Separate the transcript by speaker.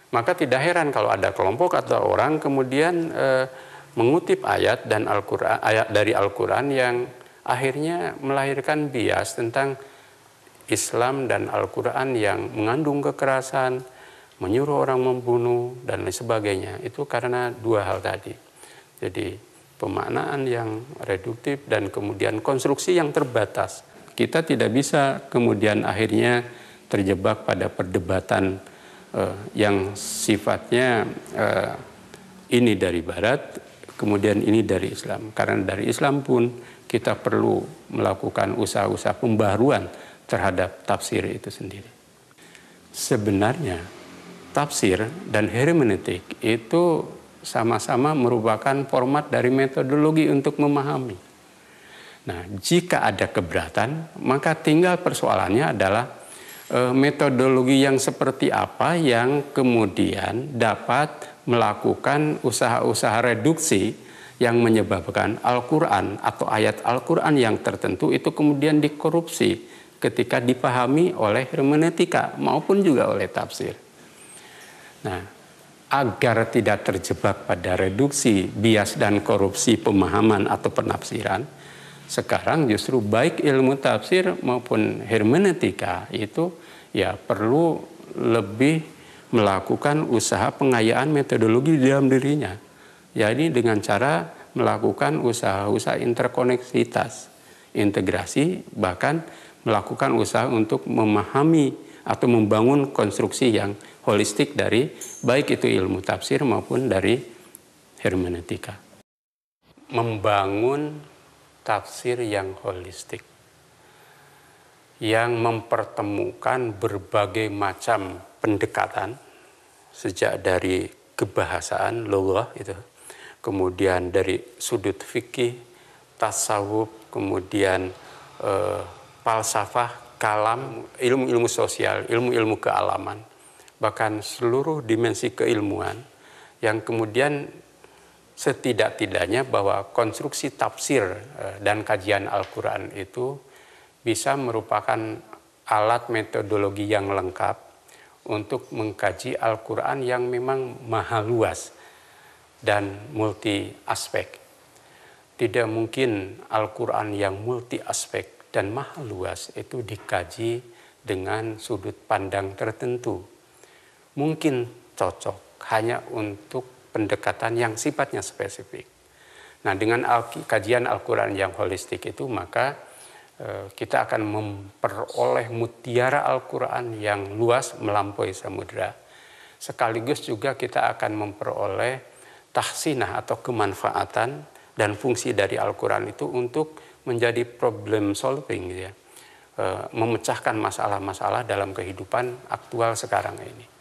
Speaker 1: Maka tidak heran kalau ada kelompok atau orang kemudian mengutip ayat dan ayat dari Al-Quran yang akhirnya melahirkan bias tentang Islam dan Al-Quran yang mengandung kekerasan, menyuruh orang membunuh dan lain sebagainya. Itu karena dua hal tadi. Jadi pemaknaan yang reduktif dan kemudian konstruksi yang terbatas. Kita tidak bisa kemudian akhirnya terjebak pada perdebatan yang sifatnya ini dari Barat, kemudian ini dari Islam. Karena dari Islam pun kita perlu melakukan usaha-usaha pembaharuan terhadap tafsir itu sendiri. Sebenarnya tafsir dan hermeneutik itu sama-sama merupakan format dari metodologi untuk memahami. Nah, jika ada keberatan, maka tinggal persoalannya adalah metodologi yang seperti apa yang kemudian dapat melakukan usaha-usaha reduksi yang menyebabkan Al-Quran atau ayat Al-Quran yang tertentu itu kemudian dikorupsi ketika dipahami oleh hermeneutika maupun juga oleh tafsir. Nah, agar tidak terjebak pada reduksi, bias dan korupsi pemahaman atau penafsiran, sekarang justru baik ilmu tafsir maupun hermeneutika itu ya perlu lebih melakukan usaha pengayaan metodologi di dalam dirinya. Jadi dengan cara melakukan usaha-usaha interkoneksitas, integrasi, bahkan melakukan usaha untuk memahami atau membangun konstruksi yang holistik dari baik itu ilmu tafsir maupun dari hermeneutika. Membangun tafsir yang holistik, yang mempertemukan berbagai macam pendekatan, sejak dari kebahasaan, lughah itu, kemudian dari sudut fikih, tasawuf, kemudian falsafah, kalam, ilmu-ilmu sosial, ilmu-ilmu kealaman, bahkan seluruh dimensi keilmuan yang kemudian setidak-tidaknya bahwa konstruksi tafsir dan kajian Al-Quran itu bisa merupakan alat metodologi yang lengkap untuk mengkaji Al-Quran yang memang maha luas dan multi aspek. Tidak mungkin Al-Quran yang multi aspek dan maha luas itu dikaji dengan sudut pandang tertentu. Mungkin cocok hanya untuk pendekatan yang sifatnya spesifik. Nah, dengan kajian Al-Quran yang holistik itu, maka kita akan memperoleh mutiara Al-Quran yang luas melampaui samudera. Sekaligus juga kita akan memperoleh tahsinah atau kemanfaatan dan fungsi dari Al-Quran itu untuk menjadi problem solving, ya, memecahkan masalah-masalah dalam kehidupan aktual sekarang ini.